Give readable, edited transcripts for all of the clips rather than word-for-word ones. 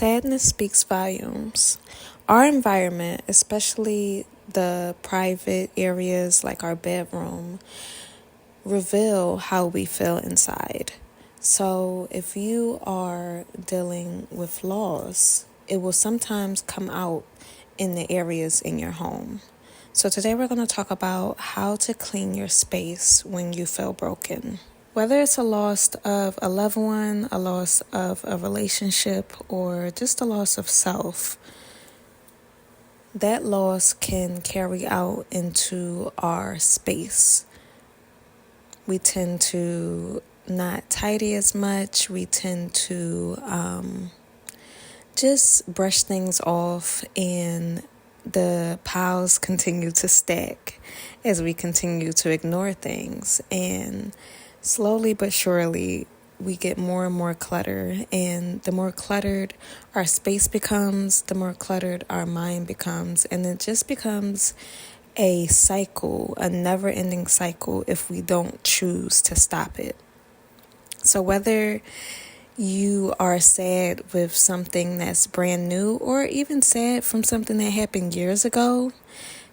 Sadness speaks volumes. Our environment, especially the private areas like our bedroom, reveal how we feel inside. So if you are dealing with loss, it will sometimes come out in the areas in your home. So today we're going to talk about how to clean your space when you feel broken. Whether it's a loss of a loved one, a loss of a relationship, or just a loss of self, that loss can carry out into our space. We tend to not tidy as much. We tend to just brush things off, and the piles continue to stack as we continue to ignore things. And slowly but surely, we get more and more clutter. And the more cluttered our space becomes, the more cluttered our mind becomes. And it just becomes a cycle, a never-ending cycle, if we don't choose to stop it. So whether you are sad with something that's brand new, or even sad from something that happened years ago,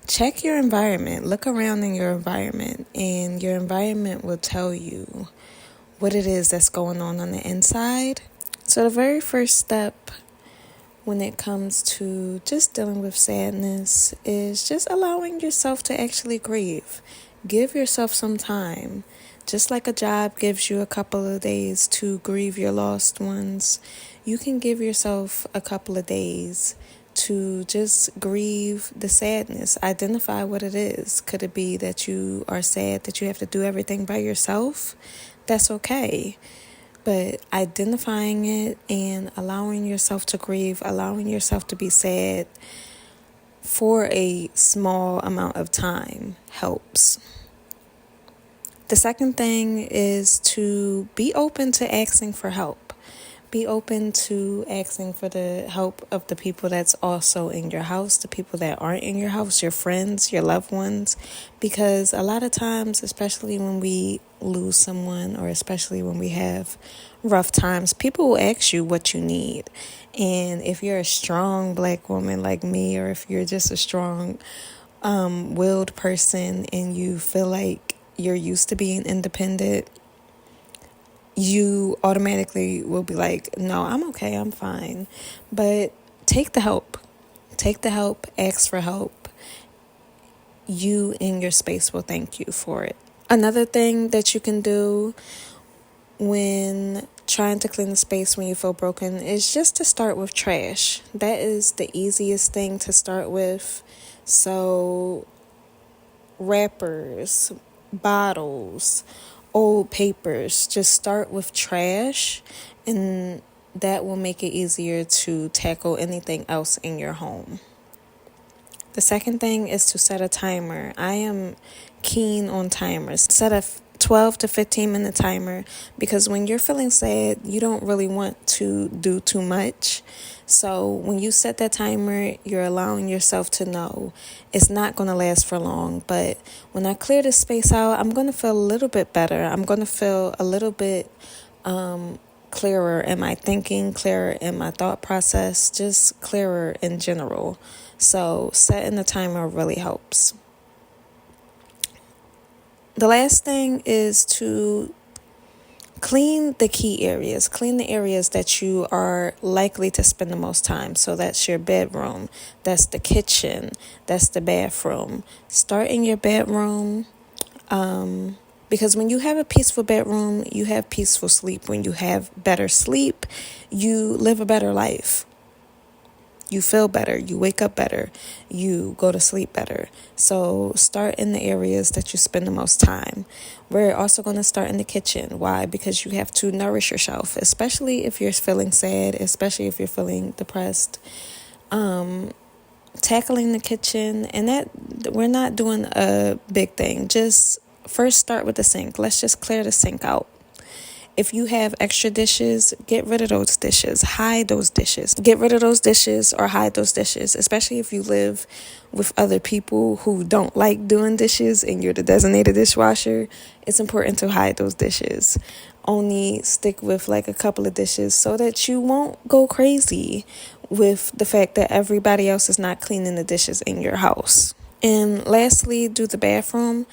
check your environment. Look around in your environment, and your environment will tell you what it is that's going on the inside. So the very first step when it comes to just dealing with sadness is just allowing yourself to actually grieve. Give yourself some time. Just like a job gives you a couple of days to grieve your lost ones, you can give yourself a couple of days to just grieve the sadness. Identify what it is. Could it be that you are sad that you have to do everything by yourself? That's okay. But identifying it and allowing yourself to grieve, allowing yourself to be sad for a small amount of time helps. The second thing is to be open to asking for help. Be open to asking for the help of the people that's also in your house, the people that aren't in your house, your friends, your loved ones. Because a lot of times, especially when we lose someone, or especially when we have rough times, people will ask you what you need. And if you're a strong Black woman like me, or if you're just a strong willed person and you feel like you're used to being independent, you automatically will be like, no, I'm okay, I'm fine. But take the help. Take the help, ask for help. You in your space will thank you for it. Another thing that you can do when trying to clean the space when you feel broken is just to start with trash. That is the easiest thing to start with. So wrappers, bottles, old papers, just start with trash, and that will make it easier to tackle anything else in your home. The second thing is to set a timer. I am keen on timers. Set a 12 to 15 minute timer, because when you're feeling sad, you don't really want to do too much. So when you set that timer, you're allowing yourself to know it's not going to last for long. But when I clear this space out, I'm going to feel a little bit better. I'm going to feel a little bit clearer in my thinking, clearer in my thought process, just clearer in general. So setting the timer really helps. The last thing is to clean the key areas. Clean the areas that you are likely to spend the most time. So that's your bedroom, that's the kitchen, that's the bathroom. Start in your bedroom, because when you have a peaceful bedroom, you have peaceful sleep. When you have better sleep, you live a better life. You feel better, you wake up better, you go to sleep better. So start in the areas that you spend the most time. We're also going to start in the kitchen. Why? Because you have to nourish yourself, especially if you're feeling sad, especially if you're feeling depressed. Tackling the kitchen, and that we're not doing a big thing. Just first start with the sink. Let's just clear the sink out. If you have extra dishes, get rid of those dishes. Hide those dishes. Get rid of those dishes or hide those dishes, especially if you live with other people who don't like doing dishes and you're the designated dishwasher. It's important to hide those dishes. only stick with like a couple of dishes so that you won't go crazy with the fact that everybody else is not cleaning the dishes in your house. And lastly, do the bathroom.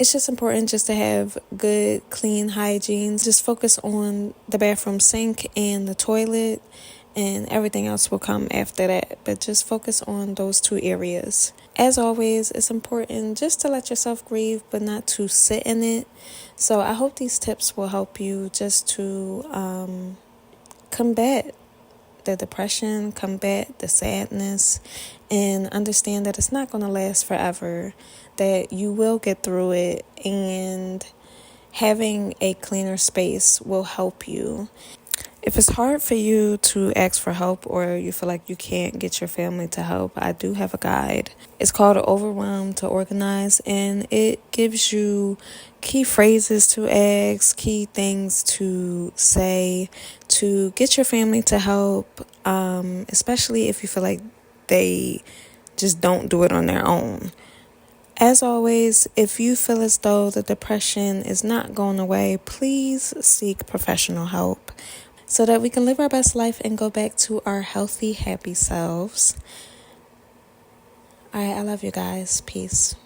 It's just important just to have good, clean hygiene. Just focus on the bathroom sink and the toilet, and everything else will come after that. But just focus on those two areas. As always, it's important just to let yourself grieve, but not to sit in it. So I hope these tips will help you just to combat the depression, combat the sadness, and understand that it's not going to last forever, that you will get through it, and having a cleaner space will help you. If it's hard for you to ask for help or you feel like you can't get your family to help, I do have a guide. It's called Overwhelmed to Organize, and it gives you key phrases to ask, key things to say to get your family to help, especially if you feel like they just don't do it on their own. As always, if you feel as though the depression is not going away, please seek professional help so that we can live our best life and go back to our healthy, happy selves. All right, I love you guys. Peace.